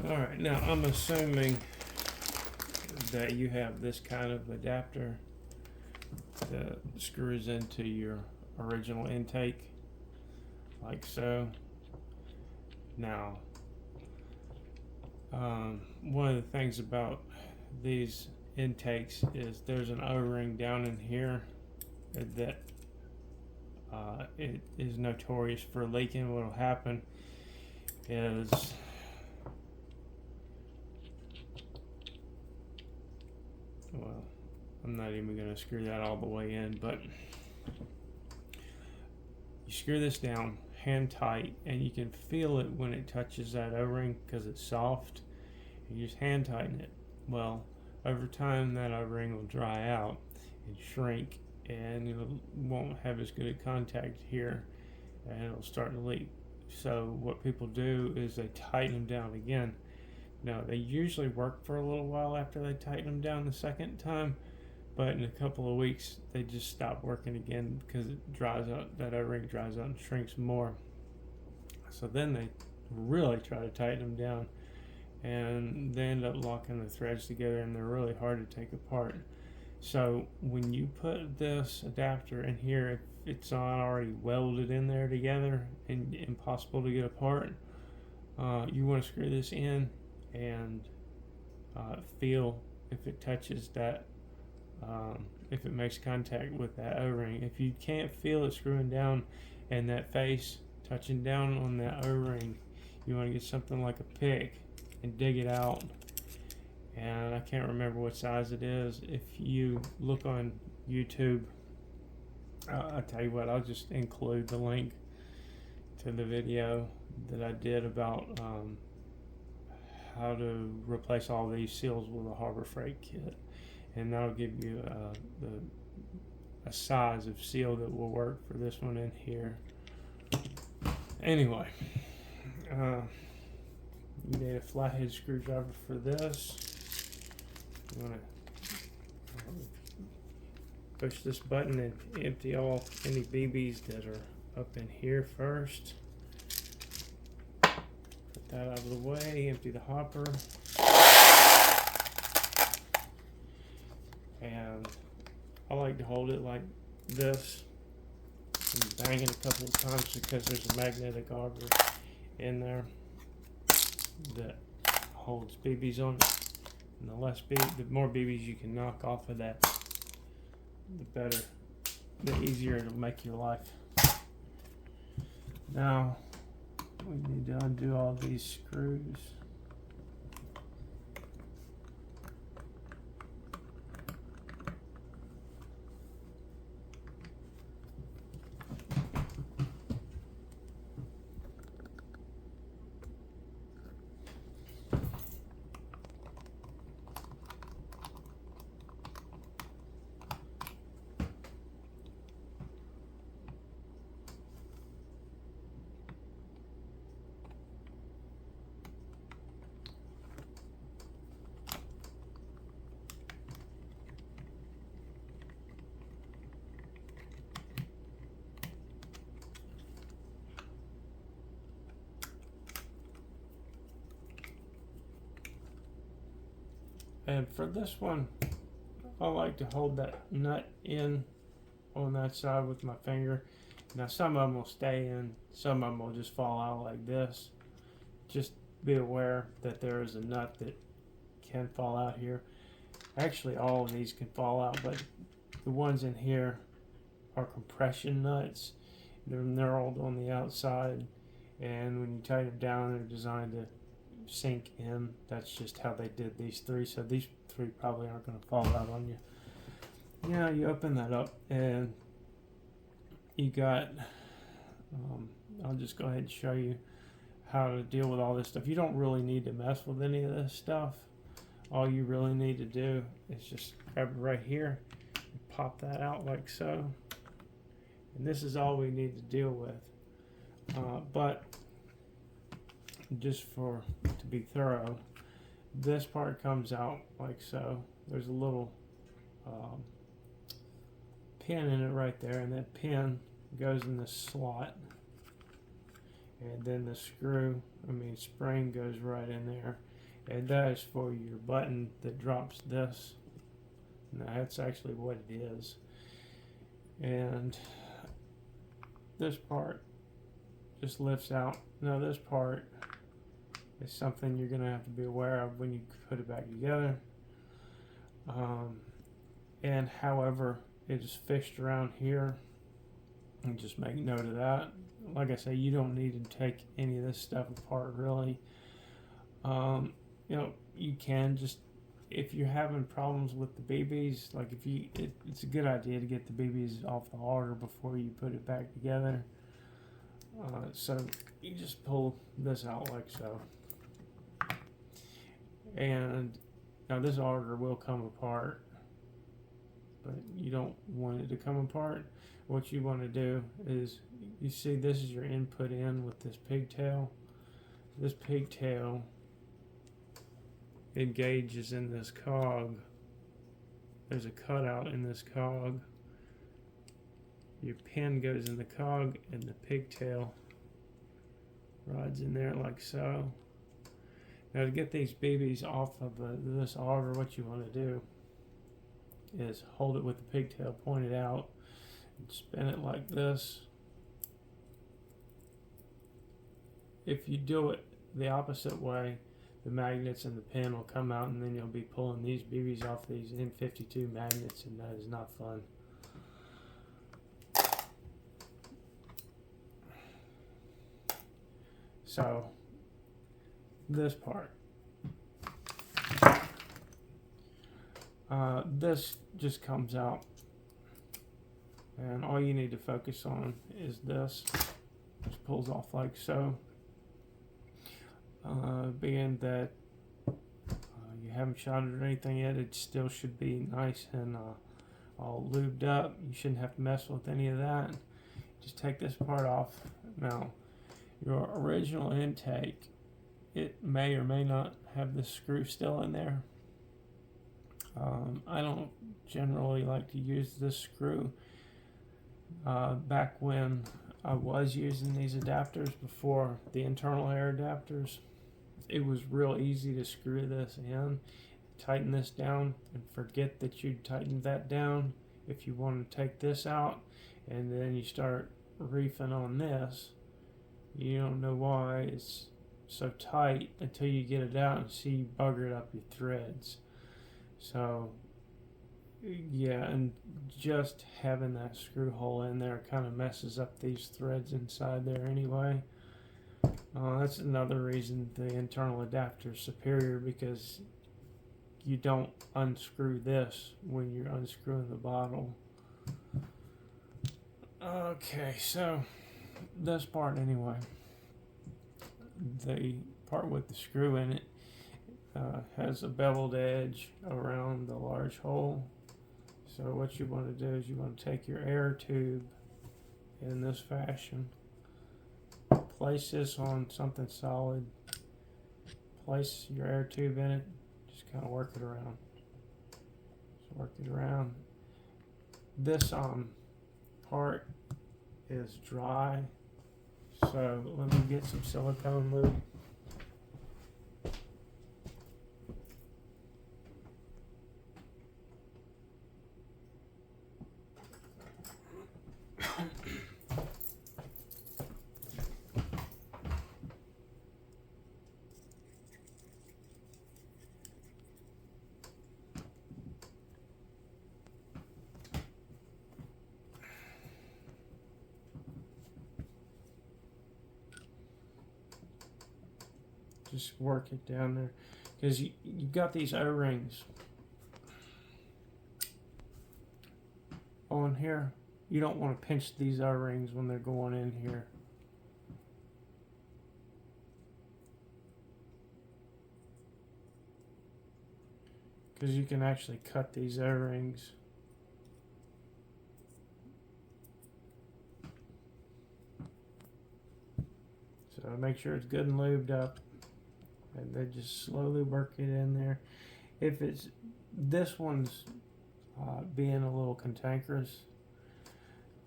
Alright, now I'm assuming that you have this kind of adapter that screws into your original intake, like so. Now, one of the things about these intakes is there's an O-ring down in here that it is notorious for leaking. What will happen is well, I'm not even going to screw that all the way in, but you screw this down hand tight and you can feel it when it touches that O-ring because it's soft. You just hand tighten it. Well, over time that O-ring will dry out and shrink, and it won't have as good a contact here, and it'll start to leak. So what people do is they tighten them down again. Now they usually work for a little while after they tighten them down the second time, but in a couple of weeks they just stop working again because it dries out. That O-ring dries out and shrinks more. So then they really try to tighten them down, and they end up locking the threads together, and they're really hard to take apart. So when you put this adapter in here, if it's not already welded in there together and impossible to get apart, you want to screw this in and feel if it touches that, if it makes contact with that O-ring. If you can't feel it screwing down and that face touching down on that O-ring, you want to get something like a pick and dig it out. And I can't remember what size it is. If you look on YouTube, I'll tell you what, I'll just include the link to the video that I did about how to replace all these seals with a Harbor Freight kit, and that'll give you a size of seal that will work for this one in here. Anyway, you need a flathead screwdriver for this. You want to push this button and empty off any BBs that are up in here first. Put that out of the way, empty the hopper. And I like to hold it like this and bang it a couple of times because there's a magnetic auger in there that holds BBs on it. And the more BBs you can knock off of that, the better, the easier it'll make your life. Now, we need to undo all these screws. And for this one, I like to hold that nut in on that side with my finger. Now some of them will stay in, some of them will just fall out like this. Just be aware that there is a nut that can fall out here. Actually all of these can fall out, but the ones in here are compression nuts. They're knurled on the outside, and when you tighten them down, they're designed to sink in. That's just how they did these three, so these three probably aren't going to fall out on you. Yeah, you open that up and you got I'll just go ahead and show you how to deal with all this stuff. You don't really need to mess with any of this stuff. All you really need to do is just grab it right here and pop that out like so, and this is all we need to deal with. But just to be thorough, this part comes out like so. There's a little pin in it right there, and that pin goes in the slot, and then the spring goes right in there, And that is for your button that drops this. Now that's actually what it is. And this part just lifts out. Now this part is something you're going to have to be aware of when you put it back together. And however it is fished around here, and just make note of that. Like I say, you don't need to take any of this stuff apart really. You can just, if you're having problems with the BBs, like it's a good idea to get the BBs off the auger before you put it back together. So you just pull this out like so. And now this auger will come apart, but you don't want it to come apart. What you want to do is, you see this is your input in with this pigtail. This pigtail engages in this cog. There's a cutout in this cog. Your pin goes in the cog and the pigtail rides in there like so. Now to get these BBs off of this auger, what you want to do is hold it with the pigtail pointed out and spin it like this. If you do it the opposite way, the magnets and the pin will come out, and then you'll be pulling these BBs off these N52 magnets, and that is not fun. So this part, this just comes out, and all you need to focus on is this. Just pulls off like so. Being that you haven't shot it or anything yet, it still should be nice and all lubed up. You shouldn't have to mess with any of that. Just take this part off. Now, your original intake, it may or may not have this screw still in there. I don't generally like to use this screw. Back when I was using these adapters before the internal air adapters, it was real easy to screw this in, tighten this down, and forget that you tightened that down. If you want to take this out and then you start reefing on this, you don't know why it's so tight until you get it out and see you buggered up your threads. So yeah, and just having that screw hole in there kind of messes up these threads inside there anyway. That's another reason the internal adapter is superior, because you don't unscrew this when you're unscrewing the bottle. Okay, so this part anyway, the part with the screw in it has a beveled edge around the large hole. So what you want to do is you want to take your air tube in this fashion, place this on something solid, place your air tube in it, just kind of work it around. Just work it around. This part is dry, so let me get some silicone lube. Just work it down there, because you've got these O-rings on here. You don't want to pinch these O-rings when they're going in here. Because you can actually cut these O-rings. So make sure it's good and lubed up. And then just slowly work it in there. If it's, this one's being a little cantankerous,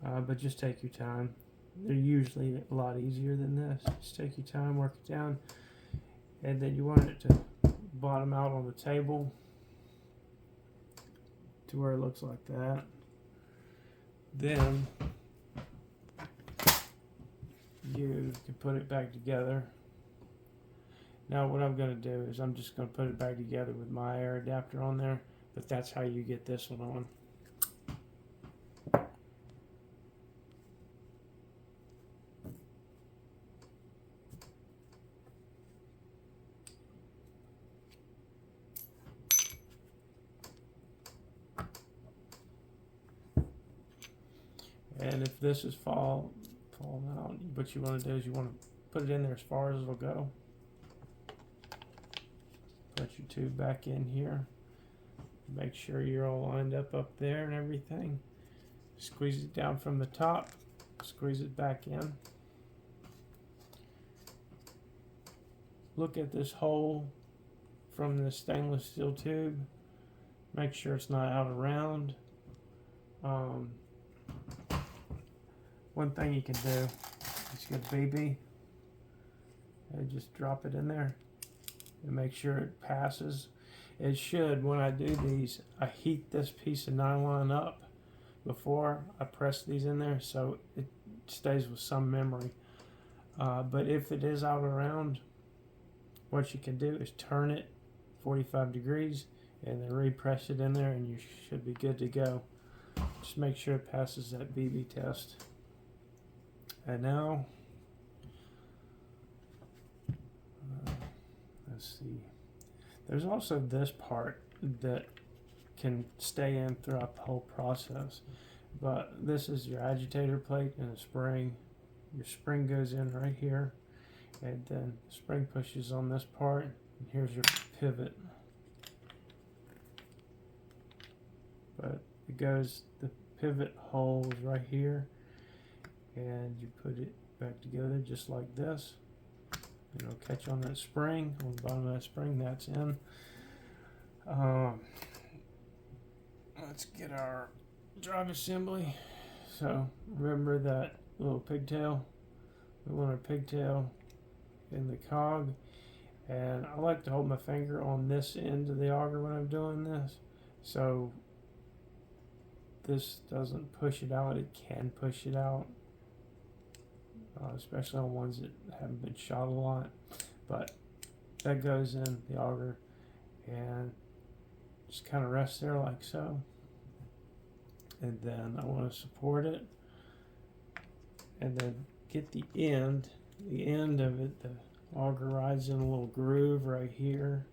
but just take your time. They're usually a lot easier than this. Just take your time, work it down, and then you want it to bottom out on the table to where it looks like that. Then you can put it back together. Now what I'm going to do is I'm just going to put it back together with my air adapter on there, but that's how you get this one on. And if this is falling out, what you want to do is you want to put it in there as far as it'll go. Put your tube back in here. Make sure you're all lined up there and everything. Squeeze it down from the top. Squeeze it back in. Look at this hole from the stainless steel tube. Make sure it's not out around. One thing you can do is get a BB and just drop it in there and make sure it passes. It should. When I do these, I heat this piece of nylon up before I press these in there so it stays with some memory. But if it is out around, what you can do is turn it 45 degrees and then repress it in there and you should be good to go. Just make sure it passes that BB test. And now, let's see. There's also this part that can stay in throughout the whole process. But this is your agitator plate and a spring. Your spring goes in right here. And then the spring pushes on this part. And here's your pivot. But it goes, the pivot hole is right here. And you put it back together just like this. And it'll catch on that spring, on the bottom of that spring, that's in. Let's get our drive assembly. So remember that little pigtail? We want our pigtail in the cog. And I like to hold my finger on this end of the auger when I'm doing this. So this doesn't push it out. It can push it out. Especially on ones that haven't been shot a lot, but that goes in the auger and just kind of rests there like so. And then I want to support it and then get the end of it. The auger rides in a little groove right here,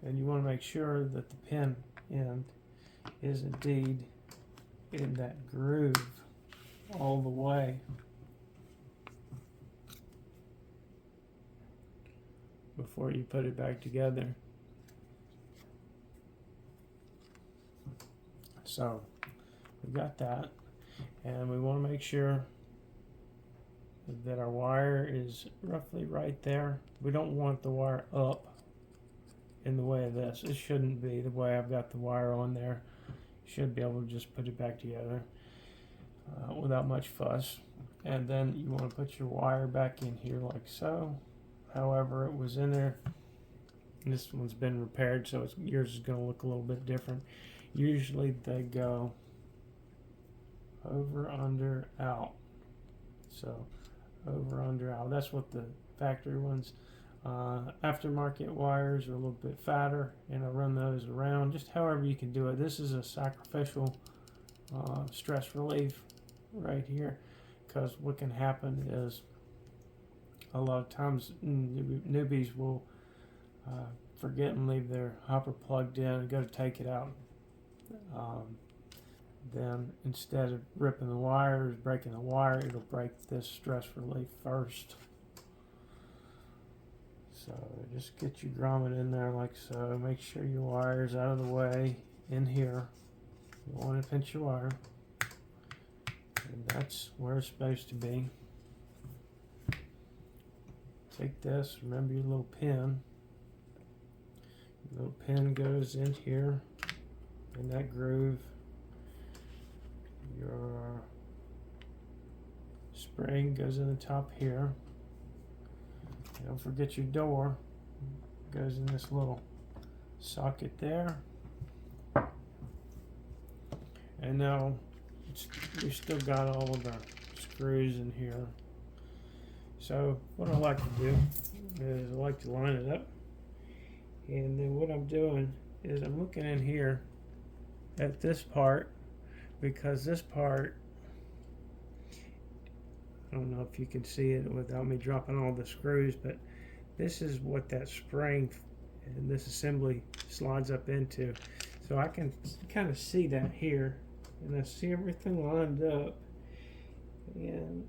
and you want to make sure that the pin end is indeed in that groove all the way before you put it back together. So we got that, and we want to make sure that our wire is roughly right there. We don't want the wire up in the way of this. It shouldn't be the way I've got the wire on there. You should be able to just put it back together without much fuss. And then you want to put your wire back in here like so. However it was in there. This one's been repaired, so yours is going to look a little bit different. Usually they go over, under, out. So over, under, out. That's what the factory ones. Aftermarket wires are a little bit fatter, and I run those around just however you can do it. This is a sacrificial stress relief right here, because what can happen is a lot of times newbies will forget and leave their hopper plugged in and go to take it out. Then instead of ripping the wires, breaking the wire, it'll break this stress relief first. So just get your grommet in there like so. Make sure your wire's out of the way in here. You don't want to pinch your wire. And that's where it's supposed to be. Take this, remember your little pin. Your little pin goes in here, in that groove. Your spring goes in the top here. Don't forget your door. goes in this little socket there. And now we've still got all of the screws in here. So what I like to do is I like to line it up, and then what I'm doing is I'm looking in here at this part, because this part, I don't know if you can see it without me dropping all the screws, but this is what that spring and this assembly slides up into. So I can kind of see that here, and I see everything lined up, and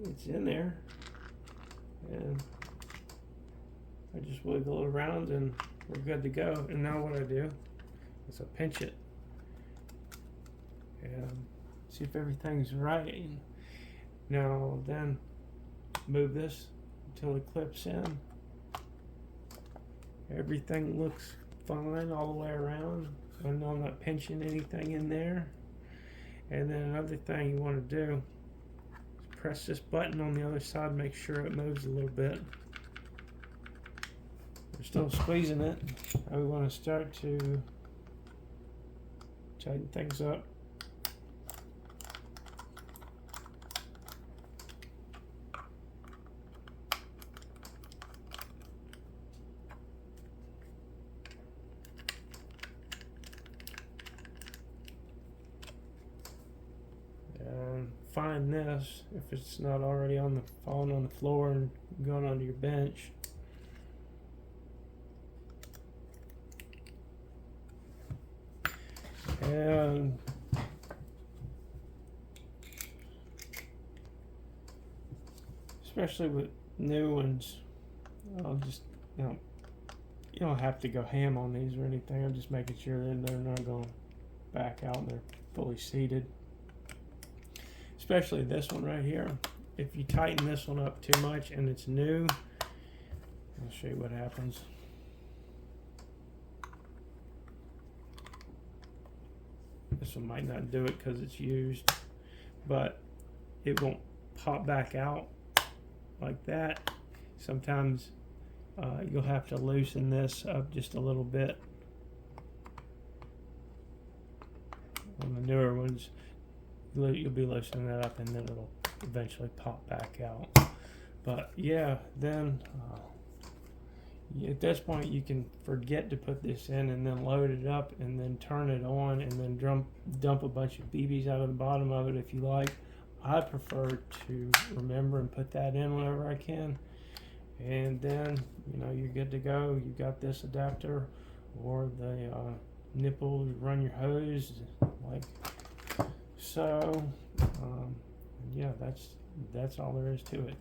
it's in there, and I just wiggle it around and we're good to go. And now what I do is I pinch it and see if everything's right. Now then move this until it clips in. Everything looks fine all the way around. I know I'm not pinching anything in there. And then another thing you want to do is press this button on the other side, make sure it moves a little bit. We're still squeezing it. Now we want to start to tighten things up. Find this if it's not already falling on the floor and going onto your bench. And especially with new ones, I'll just, you don't have to go ham on these or anything. I'm just making sure that they're not going back out and they're fully seated. Especially this one right here. If you tighten this one up too much and it's new, I'll show you what happens. This one might not do it because it's used, but it won't pop back out like that. Sometimes you'll have to loosen this up just a little bit. On the newer ones, you'll be loosening that up and then it'll eventually pop back out. But yeah, then at this point you can forget to put this in and then load it up and then turn it on and then dump a bunch of BBs out of the bottom of it if you like. I prefer to remember and put that in whenever I can, and then you're good to go. You got this adapter or the nipple to run your hose like so. Yeah, that's all there is to it.